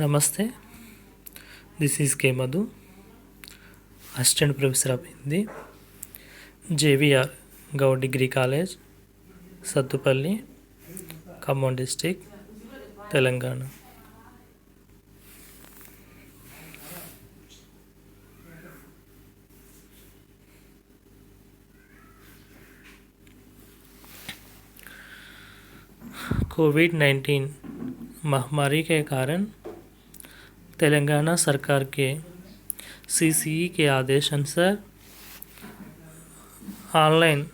Namaste, this is K. Madhu, Assistant Professor of Hindi, JVR Gaur Degree College, Sattupalli, Khammam District, Telangana. कोविड-19 महामारी के कारण तेलंगाना सरकार के CCE के आदेश अनुसार ऑनलाइन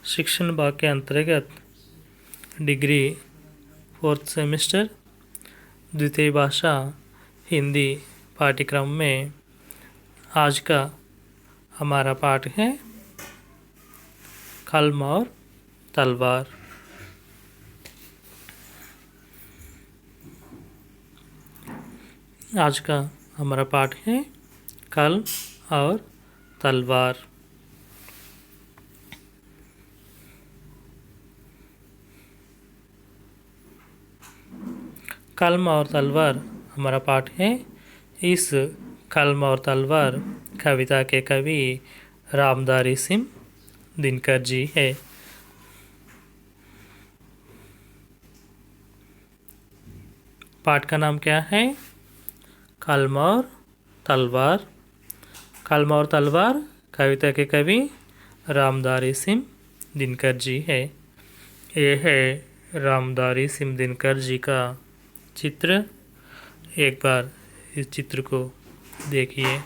शिक्षण भाग के अंतर्गत डिग्री 4th सेमेस्टर द्वितीय भाषा हिंदी पाठ्यक्रम में आज का हमारा पाठ है कलम और तलवार। आज का हमारा पाठ है कलम और तलवार। कलम और तलवार हमारा पाठ है। इस कलम और तलवार कविता के कवि रामधारी सिंह दिनकर जी है। पाठ का नाम क्या है? कलम और तलवार। कलम और तलवार कविता के कवि रामधारी सिंह दिनकर जी है। यह है रामधारी सिंह दिनकर जी का चित्र। एक बार इस चित्र को देखिए।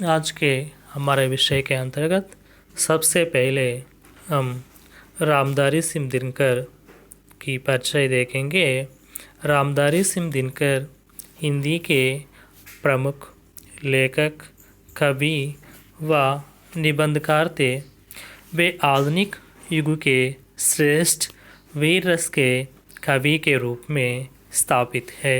आज के हमारे विषय के अंतर्गत सबसे पहले हम रामधारी सिंह दिनकर की परिचय देखेंगे। रामधारी सिंह दिनकर हिंदी के प्रमुख लेखक, कवि व निबंधकार थे। वे आधुनिक युग के श्रेष्ठ वीर रस के कवि के रूप में स्थापित है।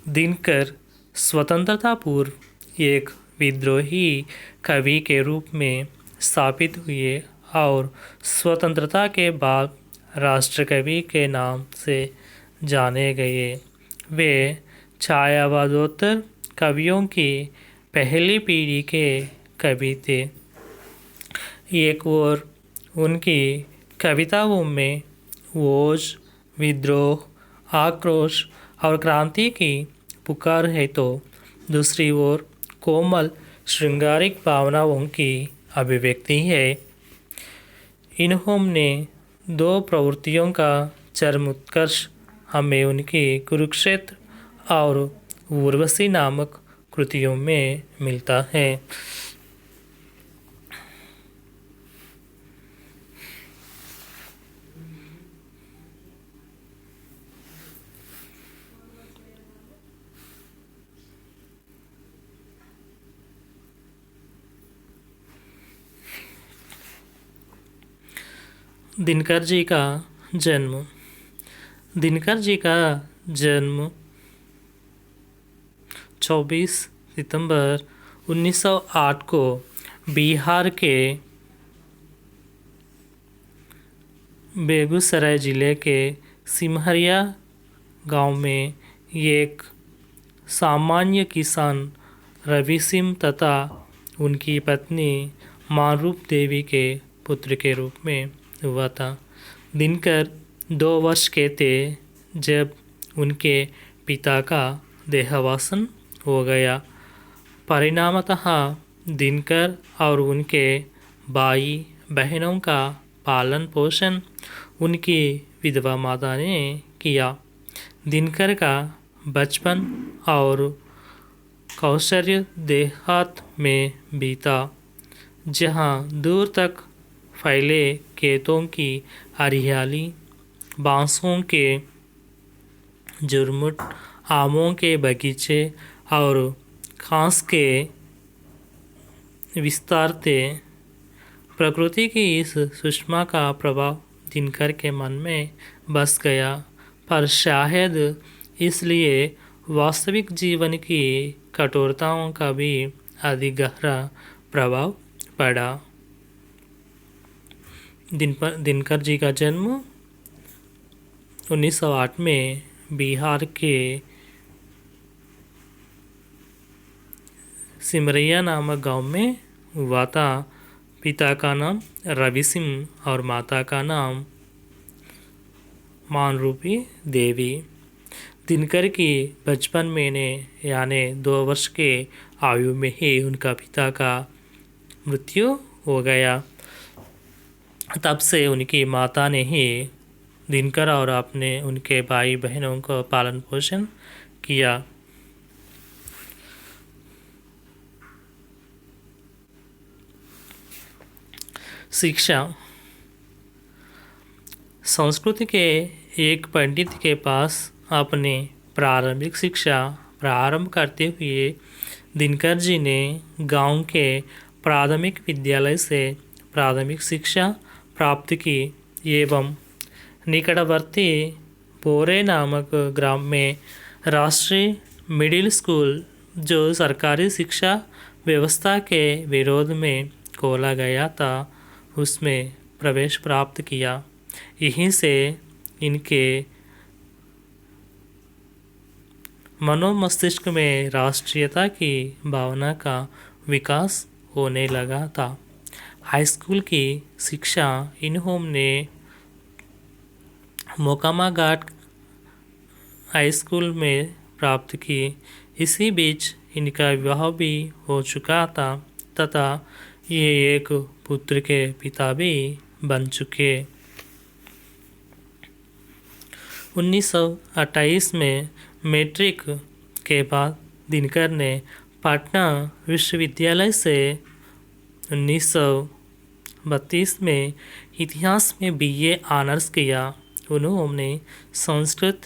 दिनकर स्वतंत्रता पूर्व एक विद्रोही कवि के रूप में स्थापित हुए और स्वतंत्रता के बाद राष्ट्रकवि के नाम से जाने गए। वे छायावादोत्तर कवियों की पहली पीढ़ी के कवि थे। एक ओर उनकी कविताओं में ओज, विद्रोह, आक्रोश और क्रांति की पुकार है, तो दूसरी ओर कोमल श्रृंगारिक भावनाओं की अभिव्यक्ति है। इन्होंने दो प्रवृत्तियों का चरम उत्कर्ष हमें उनकी कुरुक्षेत्र और उर्वशी नामक कृतियों में मिलता है। दिनकर जी का जन्म। दिनकर जी का जन्म 24 सितंबर 1908 को बिहार के बेगूसराय जिले के सिमरिया गांव में एक सामान्य किसान रवि सिंह तथा उनकी पत्नी मारूप देवी के पुत्र के रूप में हुआ था। दिनकर 2 वर्ष के थे जब उनके पिता का देहावसान हो गया। परिणामतः दिनकर और उनके भाई बहनों का पालन पोषण उनकी विधवा माता ने किया। दिनकर का बचपन और कौशल्य देहात में बीता, जहाँ दूर तक फैले खेतों की हरियाली, बांसों के झुरमुट, आमों के बगीचे और घास के विस्तार थे। प्रकृति की इस सुषमा का प्रभाव दिनकर के मन में बस गया, पर शायद इसलिए वास्तविक जीवन की कठोरताओं का भी अधिक गहरा प्रभाव पड़ा। दिनकर जी का जन्म 1908 में बिहार के सिमरिया नामक गांव में हुआ था। पिता का नाम रवि सिंह और माता का नाम मानरूपी देवी। दिनकर की बचपन में यानी 2 वर्ष के आयु में ही उनका पिता का मृत्यु हो गया। तब से उनकी माता ने ही दिनकर और उनके भाई बहनों को पालन पोषण किया। शिक्षा। संस्कृत के एक पंडित के पास अपनी प्रारंभिक शिक्षा प्रारंभ करते हुए दिनकर जी ने गांव के प्राथमिक विद्यालय से प्राथमिक शिक्षा प्राप्त की एवं निकटवर्ती बोरे नामक ग्राम में राष्ट्रीय मिडिल स्कूल, जो सरकारी शिक्षा व्यवस्था के विरोध में खोला गया था, उसमें प्रवेश प्राप्त किया। यहीं से इनके मनोमस्तिष्क में राष्ट्रीयता की भावना का विकास होने लगा था। हाई स्कूल की शिक्षा इन्होंने मोकामा घाट हाई स्कूल में प्राप्त की। इसी बीच इनका विवाह भी हो चुका था तथा ये एक पुत्र के पिता भी बन चुके। 1928 में मैट्रिक के बाद दिनकर ने पटना विश्वविद्यालय से 1932 में इतिहास में BA ऑनर्स किया। उन्होंने संस्कृत,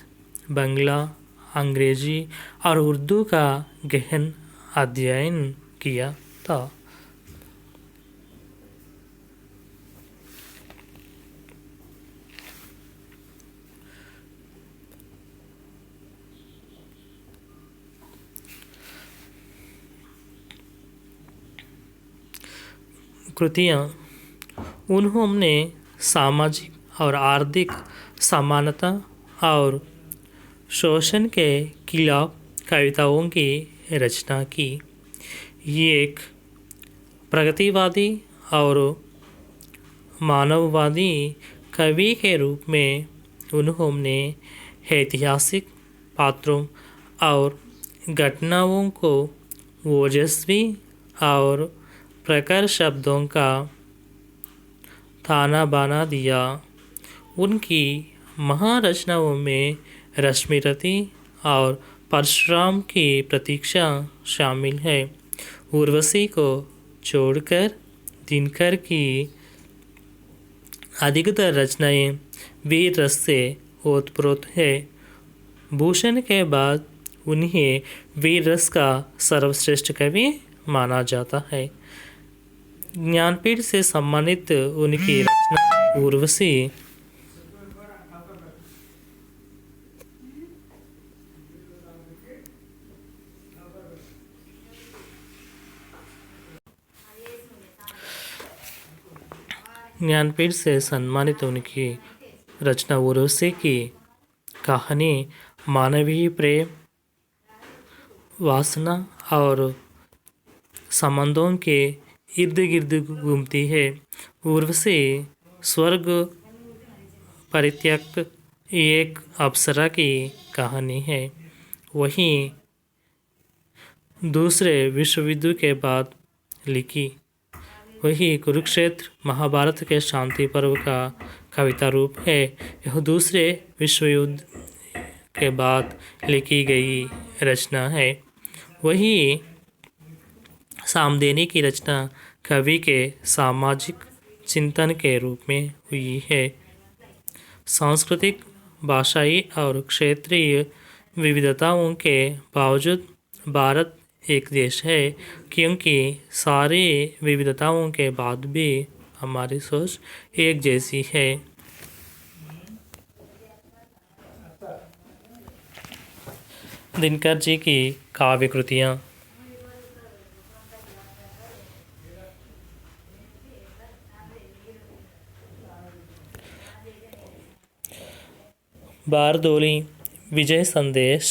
बांग्ला, अंग्रेजी और उर्दू का गहन अध्ययन किया था। कृतियाँ। उन्होंने सामाजिक और आर्थिक समानता और शोषण के खिलाफ कविताओं की रचना की। ये एक प्रगतिवादी और मानववादी कवि के रूप में उन्होंने ऐतिहासिक पात्रों और घटनाओं को ओजस्वी और प्रखर शब्दों का थाना बना दिया। उनकी महारचनाओं में रश्मिरथी और परशुराम की प्रतीक्षा शामिल है। उर्वशी को छोड़कर दिनकर की अधिकतर रचनाएं वीर रस से ओतप्रोत है। भूषण के बाद उन्हें वीर रस का सर्वश्रेष्ठ कवि माना जाता है। ज्ञानपीठ से सम्मानित उनकी रचना उर्वशी की कहानी मानवीय प्रेम, वासना और संबंधों के इर्द गिर्द घूमती है। उर्वशी स्वर्ग परित्यक्त एक अप्सरा की कहानी है। वहीं दूसरे विश्व युद्ध के बाद लिखी। वही कुरुक्षेत्र महाभारत के शांति पर्व का कविता रूप है। यह दूसरे विश्व युद्ध के बाद लिखी गई रचना है। वही सामदेनी की रचना कवि के सामाजिक चिंतन के रूप में हुई है। सांस्कृतिक, भाषाई और क्षेत्रीय विविधताओं के बावजूद भारत एक देश है, क्योंकि सारी विविधताओं के बाद भी हमारी सोच एक जैसी है। दिनकर जी की काव्य कृतियाँ। बारदोली, विजय संदेश,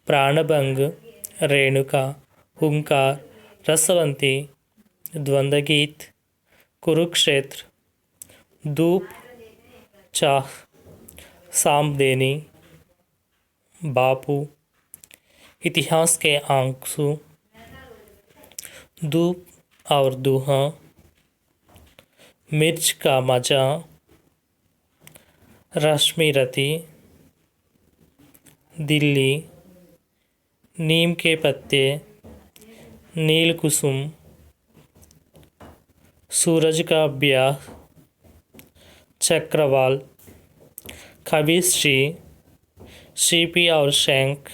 प्राणभंग, रेणुका, हुंकार, रसवंती, द्वंद्व गीत, कुरुक्षेत्र, धूप, चाह, सामदेनी, बापू, इतिहास के आंसू, धूप और दूहा, मिर्च का मजा, रश्मि रति, दिल्ली, नीम के पत्ते, नील कुसुम, सूरज का ब्याह, चक्रवाल, कविश्री, सीपी और शंख,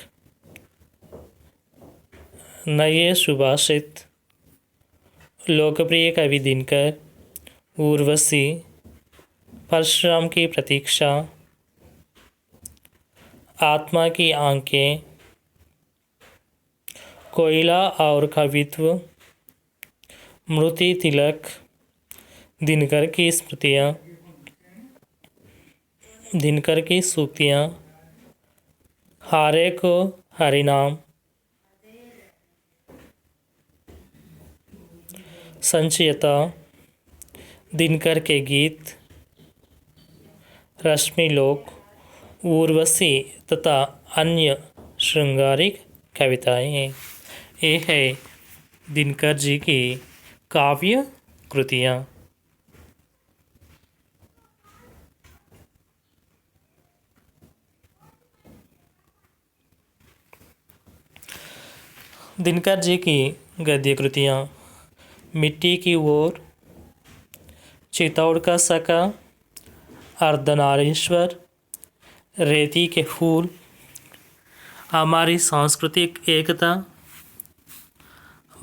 नए सुभाषित, लोकप्रिय कवि दिनकर, उर्वशी, परशुराम की प्रतीक्षा, आत्मा की आंखें, कोयला और कवित्व, मृति तिलक, दिनकर की स्मृतियाँ, दिनकर की सूक्तियाँ, हारे को हरिनाम, संचयता, दिनकर के गीत, रश्मि लोक, उर्वशी तथा अन्य श्रृंगारिक कविताएं। ये है दिनकर जी की काव्य कृतियाँ। दिनकर जी की गद्य कृतियाँ: मिट्टी की ओर, चित्तौड़ का सका, अर्धनारीश्वर, रेती के फूल, हमारी सांस्कृतिक एकता,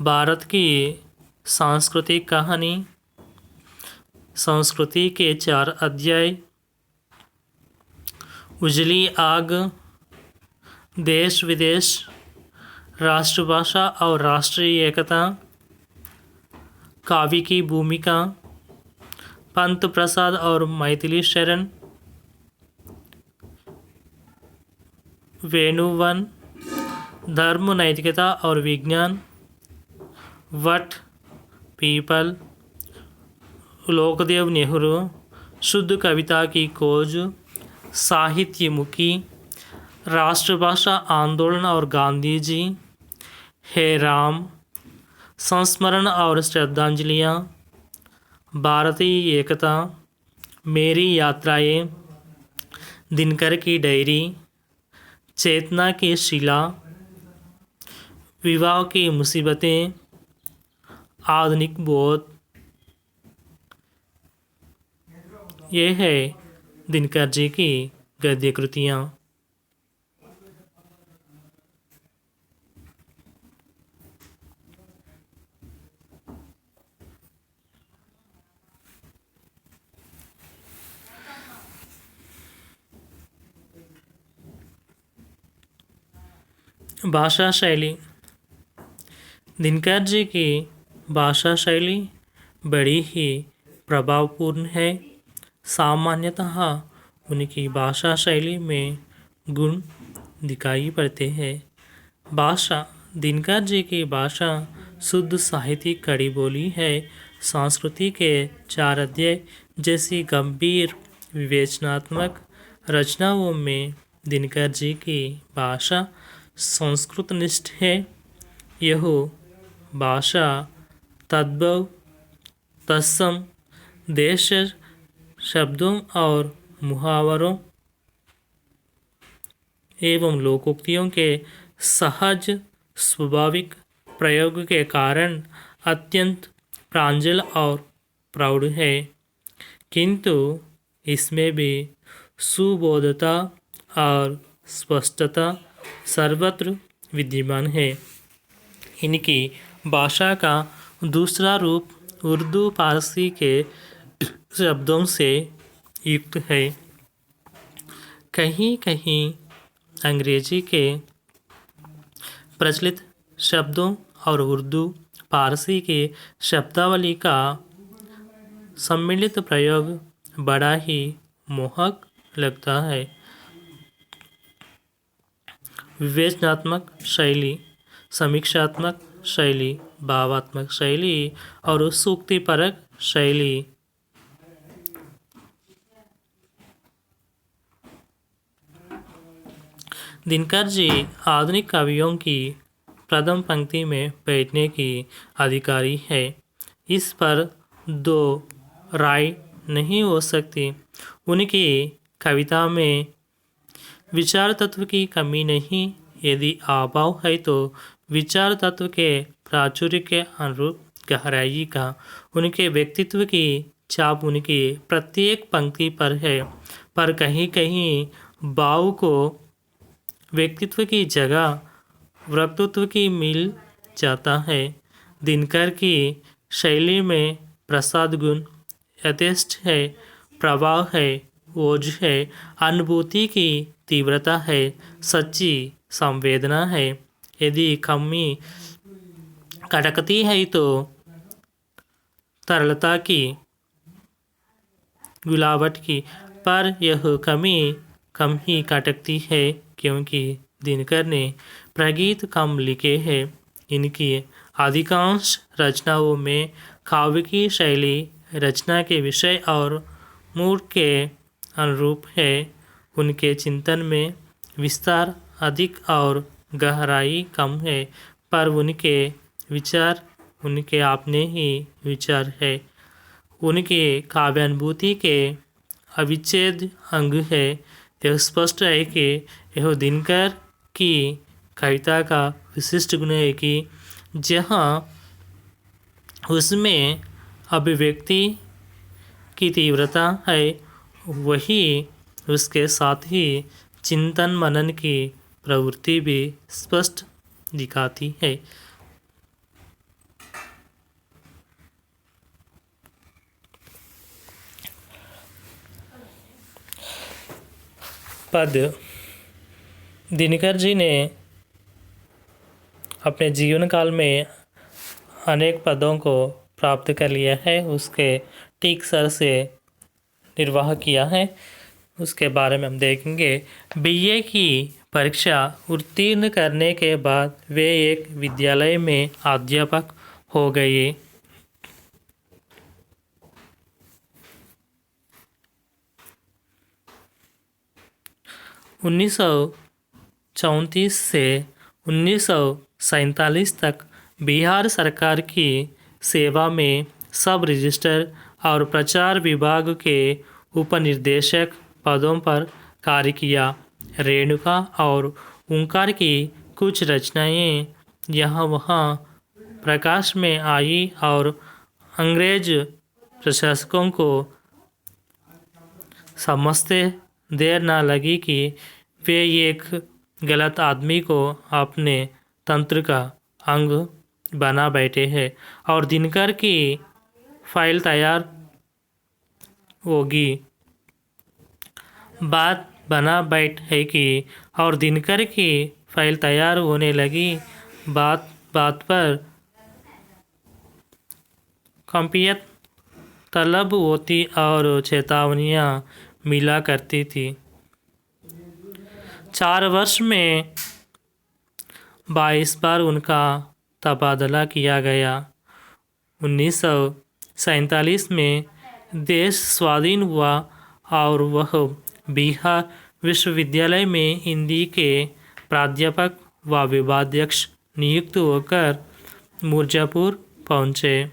भारत की सांस्कृतिक कहानी, संस्कृति के 4 अध्याय, उजली आग, देश विदेश, राष्ट्रभाषा और राष्ट्रीय एकता, काव्य की भूमिका, पंत प्रसाद और मैथिली शरण, वेणुवन, धर्म, नैतिकता और विज्ञान, वट, पीपल, लोकदेव नेहरू, शुद्ध कविता की खोज, साहित्यमुखी, राष्ट्रभाषा आंदोलन और गांधी जी, हे राम, संस्मरण और श्रद्धांजलियाँ, भारतीय एकता, मेरी यात्राएं, दिनकर की डायरी, चेतना की शिला, विवाह की मुसीबतें, आधुनिक बोध। ये है दिनकर जी की गद्य कृतियाँ। भाषा शैली: दिनकर जी की भाषा शैली बड़ी ही प्रभावपूर्ण है। सामान्यतः उनकी भाषा शैली में गुण दिखाई पड़ते हैं। भाषा: दिनकर जी की भाषा शुद्ध साहित्यिक खड़ी बोली है। संस्कृति के 4 अध्याय जैसी गंभीर विवेचनात्मक रचनाओं में दिनकर जी की भाषा संस्कृतनिष्ठ है। यह भाषा तद्भव, तत्सम, देश शब्दों और मुहावरों एवं लोकोक्तियों के सहज स्वाभाविक प्रयोग के कारण अत्यंत प्रांजल और प्रौढ़ है, किंतु इसमें भी सुबोधता और स्पष्टता सर्वत्र विद्यमान है। इनकी भाषा का दूसरा रूप उर्दू फारसी के शब्दों से युक्त है। कहीं कहीं अंग्रेजी के प्रचलित शब्दों और उर्दू फारसी की शब्दावली का सम्मिलित प्रयोग बड़ा ही मोहक लगता है। विवेचनात्मक शैली, समीक्षात्मक शैली, भावात्मक शैली और सूक्तिपरक शैली। दिनकर जी आधुनिक कवियों की प्रथम पंक्ति में बैठने की अधिकारी है। इस पर दो राय नहीं हो सकती। उनकी कविता में विचार तत्व की कमी नहीं। यदि अभाव है तो विचार तत्व के प्राचुर्य के अनुरूप गहराई का उनके व्यक्तित्व की छाप उनकी प्रत्येक पंक्ति पर है। पर कहीं कहीं भाव को व्यक्तित्व की जगह वक्तृत्व की मिल जाता है। दिनकर की शैली में प्रसाद गुण यथेष्ट है, प्रभाव है, ओज है, अनुभूति की तीव्रता है, सच्ची संवेदना है। यदि कमी खटकती है तो तरलता की, गुलावट की, पर यह कमी कम ही खटकती है क्योंकि दिनकर ने प्रगीत कम लिखे हैं। इनकी अधिकांश रचनाओं में काव्य की शैली रचना के विषय और मूड के अनुरूप है। उनके चिंतन में विस्तार अधिक और गहराई कम है, पर उनके विचार उनके अपने ही विचार है। उनके काव्यानुभूति के अविच्छेद्य अंग है। यह स्पष्ट है कि यह दिनकर की कविता का विशिष्ट गुण है कि जहाँ उसमें अभिव्यक्ति की तीव्रता है, वही उसके साथ ही चिंतन मनन की प्रवृत्ति भी स्पष्ट दिखाती है। पद। दिनकर जी ने अपने जीवन काल में अनेक पदों को प्राप्त कर लिया है, उसके ठीक सर से निर्वाह किया है। उसके बारे में हम देखेंगे। बीए की परीक्षा उत्तीर्ण करने के बाद वे एक विद्यालय में अध्यापक हो गए। 1934 से 1947 तक बिहार सरकार की सेवा में सब रजिस्टर और प्रचार विभाग के उपनिर्देशक पदों पर कार्य किया। रेणुका और ओंकार की कुछ रचनाएं यहाँ वहाँ प्रकाश में आई और अंग्रेज प्रशासकों को समझते देर न लगी कि वे एक गलत आदमी को अपने तंत्र का अंग बना बैठे हैं और दिनकर की फाइल तैयार होगी। बात बना बैठ है कि और दिनकर की फाइल तैयार होने लगी। बात बात पर कंपियत तलब होती और चेतावनियाँ मिला करती थी। 4 वर्ष में 22 बार उनका तबादला किया गया। 1947 में देश स्वाधीन हुआ और वह बिहार विश्वविद्यालय में हिंदी के प्राध्यापक व विभागाध्यक्ष नियुक्त होकर मिर्जापुर पहुँचे।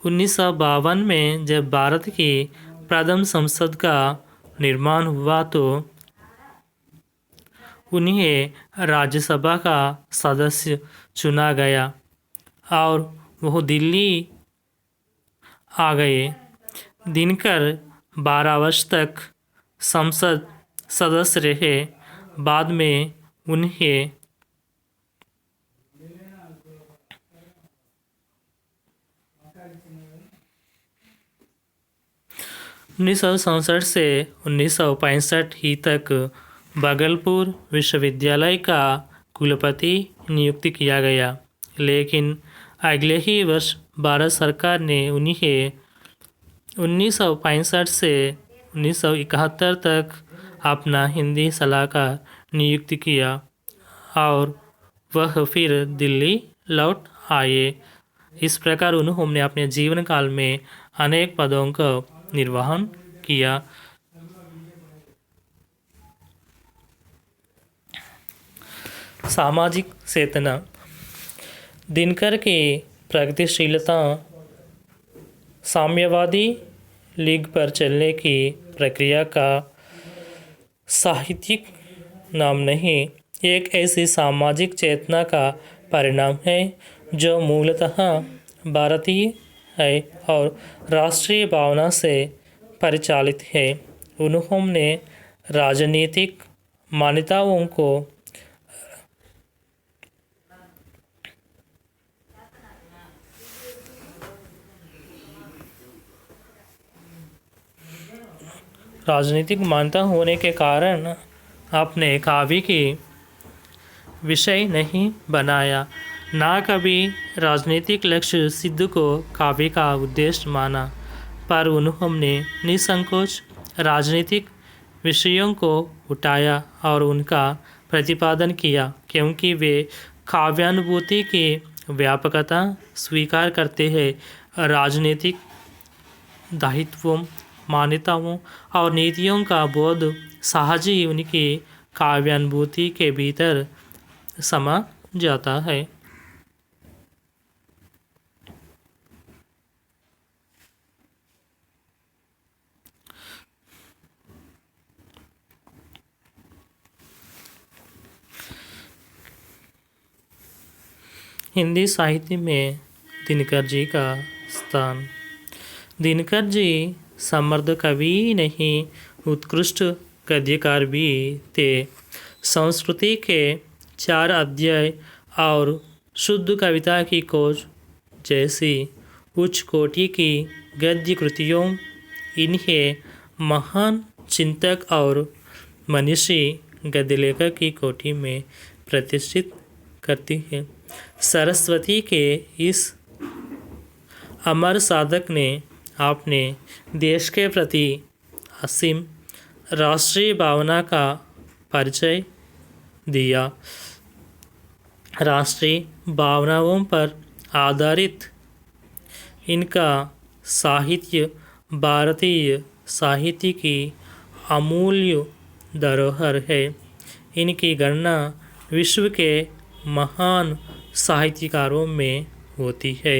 1952 में जब भारत की प्रथम संसद का निर्माण हुआ तो उन्हें राज्यसभा का सदस्य चुना गया और वह दिल्ली आ गए। दिनकर 12 वर्ष तक संसद सदस्य रहे। बाद में उन्हें 1967 से 1965 ही तक भागलपुर विश्वविद्यालय का कुलपति नियुक्त किया गया, लेकिन अगले ही वर्ष भारत सरकार ने उन्हें 1965 से 1971 तक अपना हिंदी सलाहकार नियुक्त किया और वह फिर दिल्ली लौट आए। इस प्रकार उन्होंने अपने जीवन काल में अनेक पदों का निर्वहन किया। सामाजिक चेतना। दिनकर की प्रगतिशीलता साम्यवादी लीग पर चलने की प्रक्रिया का साहित्यिक नाम नहीं, एक ऐसी सामाजिक चेतना का परिणाम है जो मूलतः भारतीय है और राष्ट्रीय भावना से परिचालित है। उन्होंने राजनीतिक मान्यताओं को राजनीतिक मान्यता होने के कारण अपने काव्य की विषय नहीं बनाया, ना कभी राजनीतिक लक्ष्य सिद्ध को काव्य का उद्देश्य माना, पर उन्होंने निसंकोच राजनीतिक विषयों को उठाया और उनका प्रतिपादन किया, क्योंकि वे काव्यानुभूति की व्यापकता स्वीकार करते हैं। राजनीतिक दायित्वों, मान्यताओं और नीतियों का बोध सहज ही उनकी काव्यानुभूति के भीतर समा जाता है। हिंदी साहित्य में दिनकर जी का स्थान। दिनकर जी समृद्ध कवि नहीं, उत्कृष्ट गद्यकार भी थे। संस्कृति के 4 अध्याय और शुद्ध कविता की खोज जैसी उच्च कोटि की गद्य कृतियों इन्हें महान चिंतक और मनीषी गद्य लेखक की कोटि में प्रतिष्ठित करती है। सरस्वती के इस अमर साधक ने अपने देश के प्रति असीम राष्ट्रीय भावना का परिचय दिया। राष्ट्रीय भावनाओं पर आधारित इनका साहित्य भारतीय साहित्य की अमूल्य धरोहर है। इनकी गणना विश्व के महान साहित्यकारों में होती है।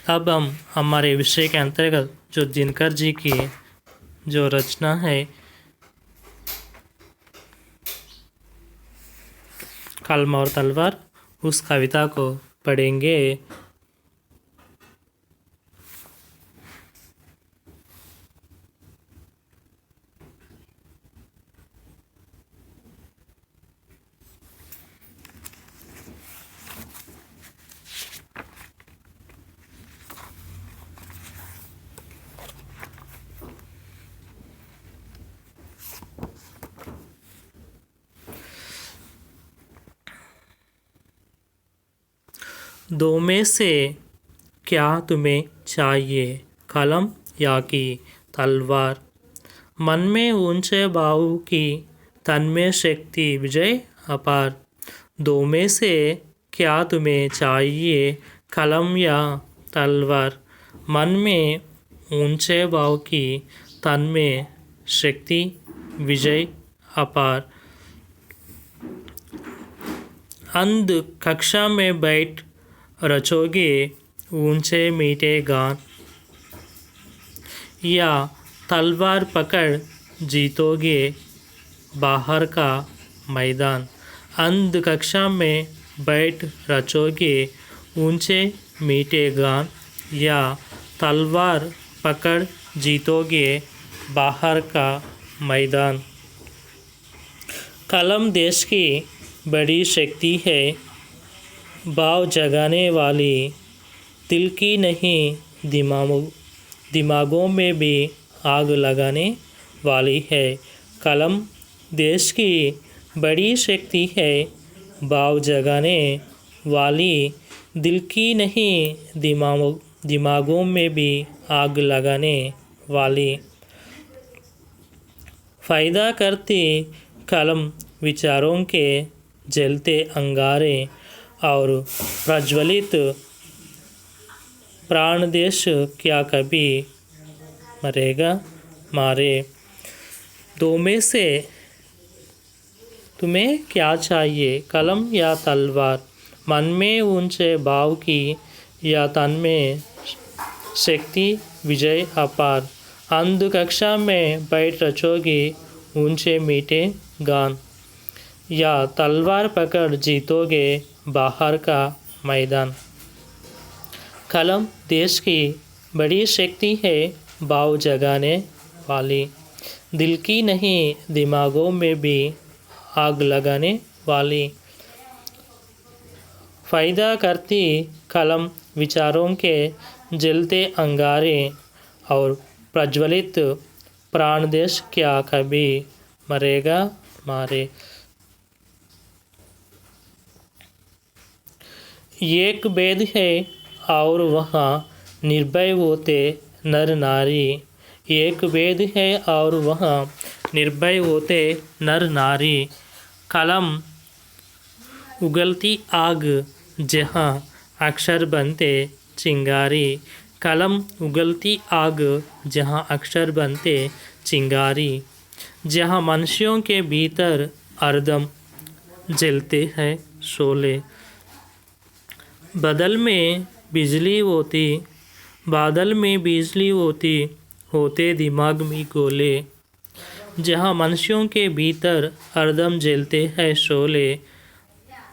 अब हम हमारे विषय के अंतर्गत जो दिनकर जी की जो रचना है कलम और तलवार, उस कविता को पढ़ेंगे। दो में से क्या तुम्हें चाहिए, कलम या कि तलवार? मन में ऊंचे भाव की, तन में शक्ति विजय अपार। दो में से क्या तुम्हें चाहिए, कलम या तलवार? मन में ऊंचे भाव की, तन में शक्ति विजय अपार। अंध कक्षा में बैठ रचोगे ऊंचे मीठे गान, या तलवार पकड़ जीतोगे बाहर का मैदान। अंध कक्षा में बैठ रचोगे ऊंचे मीठे गान, या तलवार पकड़ जीतोगे बाहर का मैदान। कलम देश की बड़ी शक्ति है, भाव जगाने वाली, दिल की नहीं दिमागों में भी आग लगाने वाली है। कलम देश की बड़ी शक्ति है, भाव जगाने वाली, दिल की नहीं दिमागों में भी आग लगाने वाली। फ़ायदा करती कलम विचारों के जलते अंगारे और प्रज्वलित प्राण देश क्या कभी मरेगा मारे। दो में से तुम्हें क्या चाहिए, कलम या तलवार? मन में ऊंचे भाव की या तन में शक्ति विजय अपार। अंध कक्षा में बैठ रचोगे ऊंचे मीठे गान, या तलवार पकड़ जीतोगे बाहर का मैदान। कलम देश की बड़ी शक्ति है, भाव जगाने वाली, दिल की नहीं दिमागों में भी आग लगाने वाली। फ़ायदा करती कलम विचारों के जलते अंगारे और प्रज्वलित प्राण देश क्या कभी मरेगा मारे। एक भेद है और वहाँ निर्भय होते नर नारी। एक भेद है और वहाँ निर्भय होते नर नारी। कलम उगलती आग जहाँ अक्षर बनते चिंगारी। कलम उगलती आग जहाँ अक्षर बनते चिंगारी। जहाँ मनुष्यों के भीतर हरदम जलते हैं शोले। बादल में बिजली होती होते दिमाग में गोले। जहाँ मनुष्यों के भीतर हरदम जलते हैं शोले।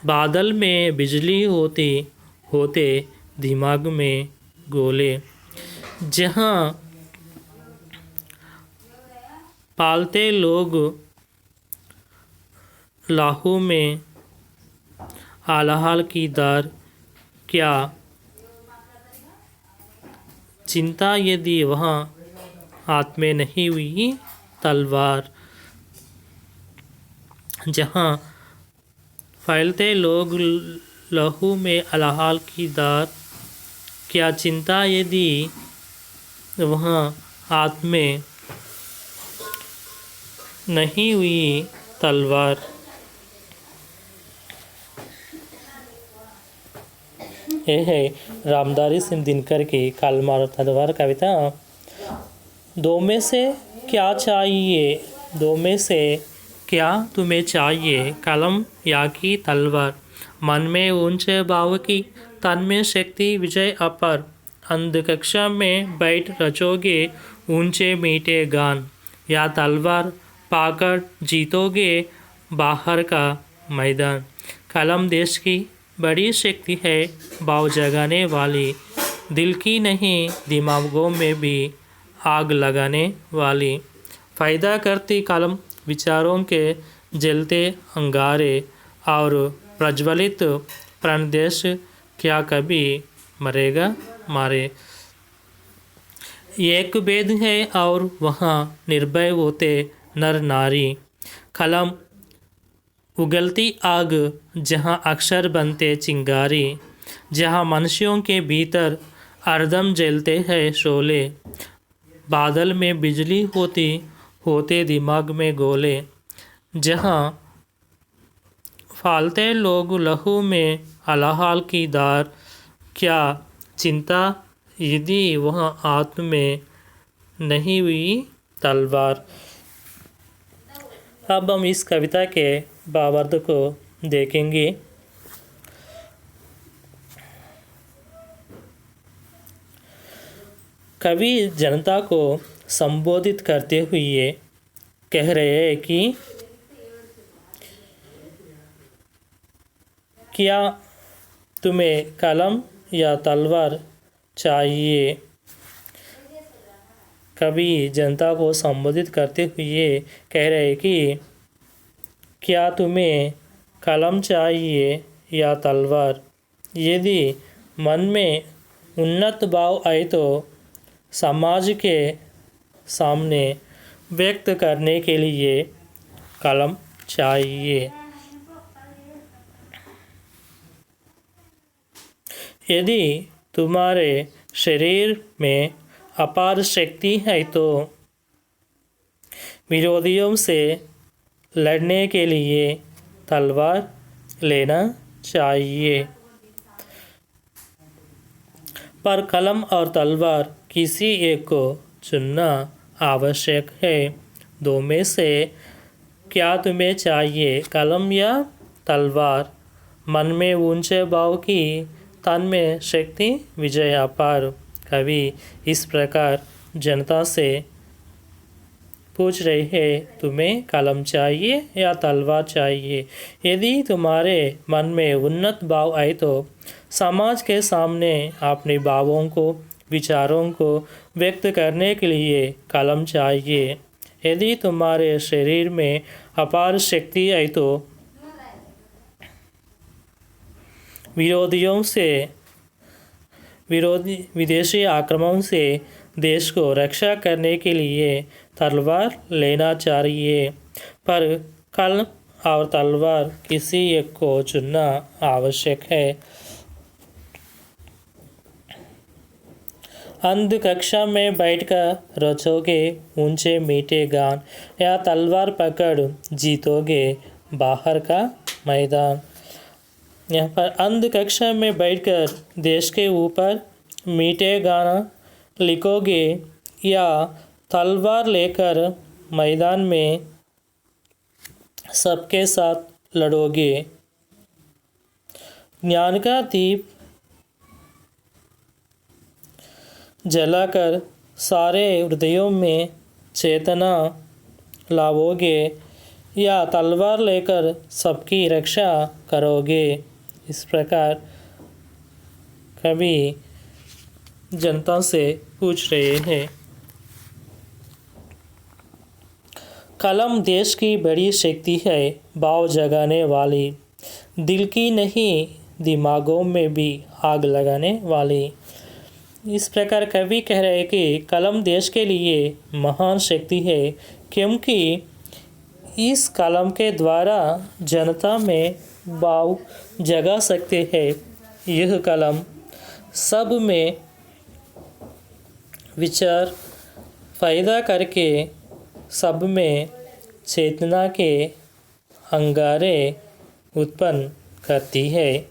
बादल में बिजली होते दिमाग में गोले। जहाँ पालते लोग लाहू में हाल की दार, क्या चिंता यदि वहाँ हाथ में नहीं हुई तलवार। जहाँ फैलते लोग लहू में अलाहाल की दार, क्या चिंता यदि वहाँ हाथ में नहीं हुई तलवार। यह है रामधारी सिंह दिनकर की कलम और तलवार कविता। दो में से क्या चाहिए, दो में से क्या तुम्हें चाहिए, कलम या की तलवार? मन में ऊंचे भाव की, तन में शक्ति विजय अपर। अंध कक्षा में बैठ रचोगे ऊंचे मीठे गान, या तलवार पाकर जीतोगे बाहर का मैदान। कलम देश की बड़ी शक्ति है, भाव जगाने वाली, दिल की नहीं दिमागों में भी आग लगाने वाली। फ़ायदा करती कलम विचारों के जलते अंगारे और प्रज्वलित प्राणदेश क्या कभी मरेगा मारे। एक भेद है और वहाँ निर्भय होते नर नारी। कलम उगलती आग जहाँ अक्षर बनते चिंगारी। जहाँ मनुष्यों के भीतर हरदम जलते हैं शोले। बादल में बिजली होते दिमाग में गोले। जहाँ फालते लोग लहू में अलाहाल की दार, क्या चिंता यदि वहाँ हाथ में नहीं हुई तलवार। अब हम इस कविता के भावार्थ को देखेंगे। कवि जनता को संबोधित करते हुए कह रहे हैं कि क्या तुम्हें कलम या तलवार चाहिए। कवि जनता को संबोधित करते हुए कह रहे हैं कि क्या तुम्हें कलम चाहिए या तलवार। यदि मन में उन्नत भाव आए तो समाज के सामने व्यक्त करने के लिए कलम चाहिए। यदि तुम्हारे शरीर में अपार शक्ति है तो विरोधियों से लड़ने के लिए तलवार लेना चाहिए, पर कलम और तलवार किसी एक को चुनना आवश्यक है। दो में से क्या तुम्हें चाहिए, कलम या तलवार? मन में ऊंचे भाव की, तन में शक्ति, विजय अपार। कवि इस प्रकार जनता से पूछ रहे हैं, तुम्हें कलम चाहिए या तलवार चाहिए? यदि तुम्हारे मन में उन्नत भाव आए तो समाज के सामने अपने भावों को, विचारों को व्यक्त करने के लिए कलम चाहिए। यदि तुम्हारे शरीर में अपार शक्ति आई तो विदेशी आक्रमण से देश को रक्षा करने के लिए तलवार लेना चाहिए, पर कलम और तलवार किसी एक को चुनना आवश्यक है। अंध कक्षा में बैठकर रचोगे ऊंचे मीठे गान, या तलवार पकड़ जीतोगे बाहर का मैदान। यहाँ पर अंध कक्षा में बैठकर देश के ऊपर मीठे गाना लिखोगे या तलवार लेकर मैदान में सबके साथ लड़ोगे। ज्ञान का दीप जलाकर सारे हृदयों में चेतना लाओगे या तलवार लेकर सबकी रक्षा करोगे। इस प्रकार कवि जनता से पूछ रहे हैं। कलम देश की बड़ी शक्ति है, भाव जगाने वाली, दिल की नहीं दिमागों में भी आग लगाने वाली। इस प्रकार कवि कह रहे हैं कि कलम देश के लिए महान शक्ति है, क्योंकि इस कलम के द्वारा जनता में भाव जगा सकते हैं। यह कलम सब में विचार पैदा करके सब में चेतना के अंगारे उत्पन्न करती है।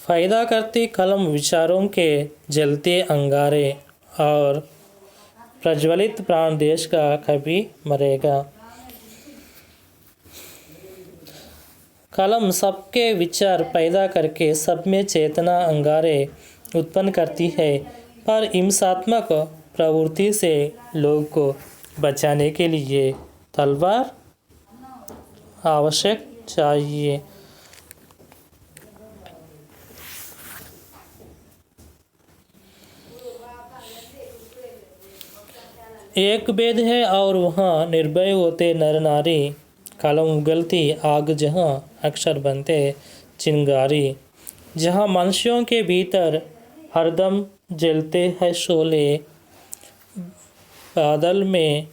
फायदा करती कलम विचारों के जलते अंगारे और प्रज्वलित प्राण देश का कभी मरेगा। कलम सबके विचार पैदा करके सब में चेतना अंगारे उत्पन्न करती है, पर हिंसात्मक प्रवृत्ति से लोग को बचाने के लिए तलवार आवश्यक चाहिए। एक वेद है और वहाँ निर्भय होते नर नारी, कलम उगलती आग जहाँ अक्षर बनते चिंगारी। जहाँ मनुष्यों के भीतर हरदम जलते हैं शोले, बादल में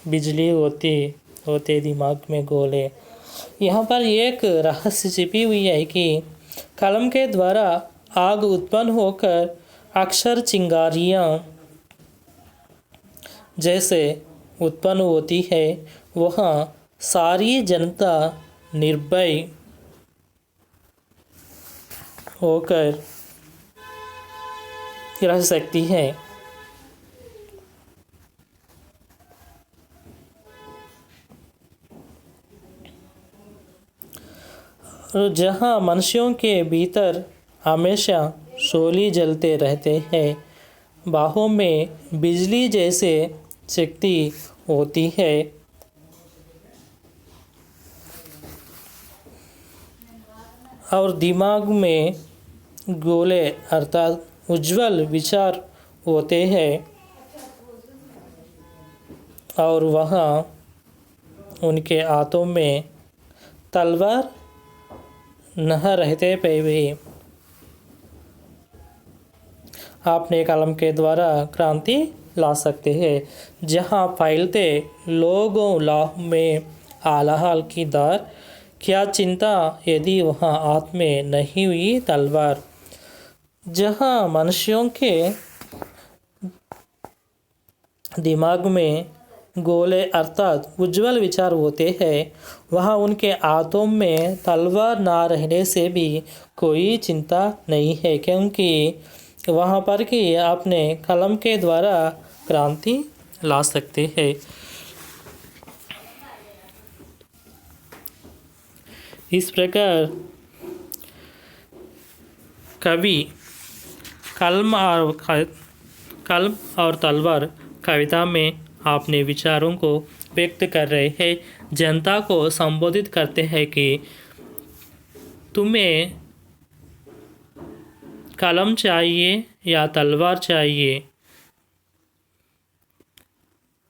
बिजली होते दिमाग में गोले। यहाँ पर एक रहस्य छिपी हुई है कि कलम के द्वारा आग उत्पन्न होकर अक्षर चिंगारियाँ जैसे उत्पन्न होती है, वहाँ सारी जनता निर्भय होकर रह सकती है। जहाँ मनुष्यों के भीतर हमेशा शोले जलते रहते हैं, बाहों में बिजली जैसे शक्ति होती है, और दिमाग में गोले अर्थात उज्जवल विचार होते हैं। और वहाँ उनके हाथों में तलवार न रहते पे भी अपने कलम के द्वारा क्रांति ला सकते हैं। जहाँ फैलते लोगों में आलाहल की दार, क्या चिंता यदि वहाँ हाथ में नहीं हुई तलवार। जहाँ मनुष्यों के दिमाग में गोले अर्थात उज्जवल विचार होते हैं, वहाँ उनके हाथों में तलवार ना रहने से भी कोई चिंता नहीं है, क्योंकि वहाँ पर कि अपने कलम के द्वारा क्रांति ला सकते हैं। इस प्रकार कवि कलम और तलवार कविता में अपने विचारों को व्यक्त कर रहे हैं। जनता को संबोधित करते हैं कि तुम्हें कलम चाहिए या तलवार चाहिए,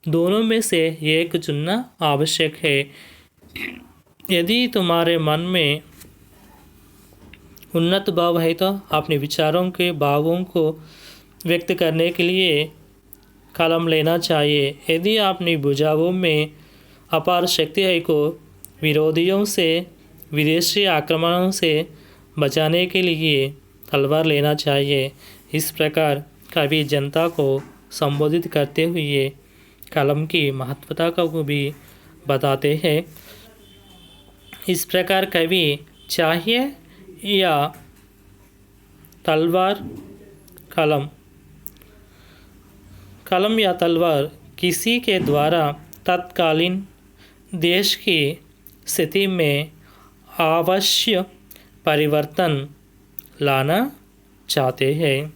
दोनों में से एक चुनना आवश्यक है। यदि तुम्हारे मन में उन्नत भाव है तो अपने विचारों के भावों को व्यक्त करने के लिए कलम लेना चाहिए। यदि अपनी भुजाओं में अपार शक्ति है को विरोधियों से विदेशी आक्रमणों से बचाने के लिए तलवार लेना चाहिए। इस प्रकार कवि जनता को संबोधित करते हुए कलम की महत्वता को भी बताते हैं। इस प्रकार कवि चाहिए या तलवार कलम या तलवार किसी के द्वारा तत्कालीन देश की स्थिति में अवश्य परिवर्तन लाना चाहते हैं।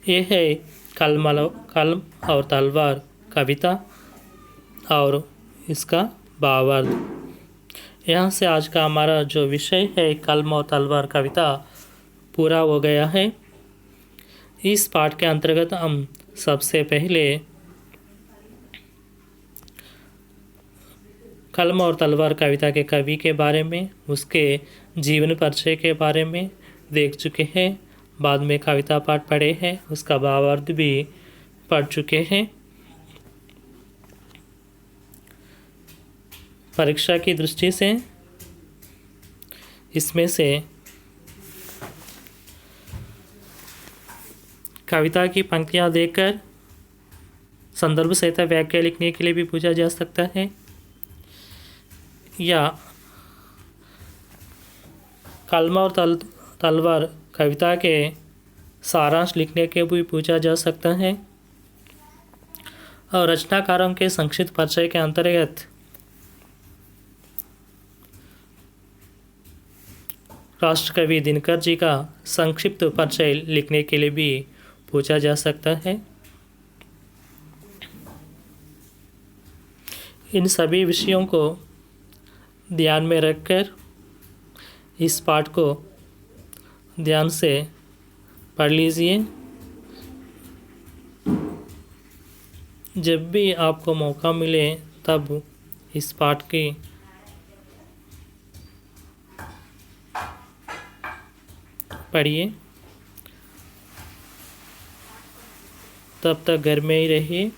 यह है कलम और तलवार कविता और इसका भावार्थ। यहाँ से आज का हमारा जो विषय है कलम और तलवार कविता पूरा हो गया है। इस पाठ के अंतर्गत हम सबसे पहले कलम और तलवार कविता के कवि के बारे में, उसके जीवन परिचय के बारे में देख चुके हैं। बाद में कविता पाठ पढ़े हैं, उसका भावार्थ भी पढ़ चुके हैं। परीक्षा की दृष्टि से इसमें से कविता की पंक्तियाँ देकर संदर्भ सहित वाक्य लिखने के लिए भी पूछा जा सकता है, या कलम और तलवार कविता के सारांश लिखने के भी पूछा जा सकता है। और रचनाकारों के संक्षिप्त परिचय के अंतर्गत राष्ट्रकवि दिनकर जी का संक्षिप्त परिचय लिखने के लिए भी पूछा जा सकता है। इन सभी विषयों को ध्यान में रखकर इस पाठ को ध्यान से पढ़ लीजिए। जब भी आपको मौका मिले तब इस पाठ की पढ़िए। तब तक घर में ही रहिए,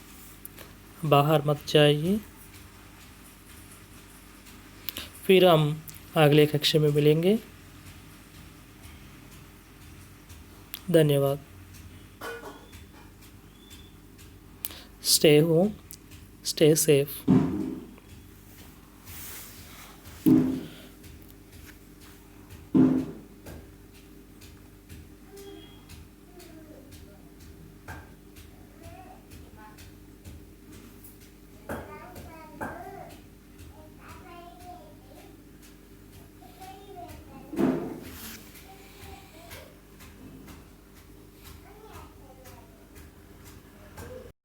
बाहर मत जाइए। फिर हम अगले कक्षा में मिलेंगे। धन्यवाद। Stay home, stay safe.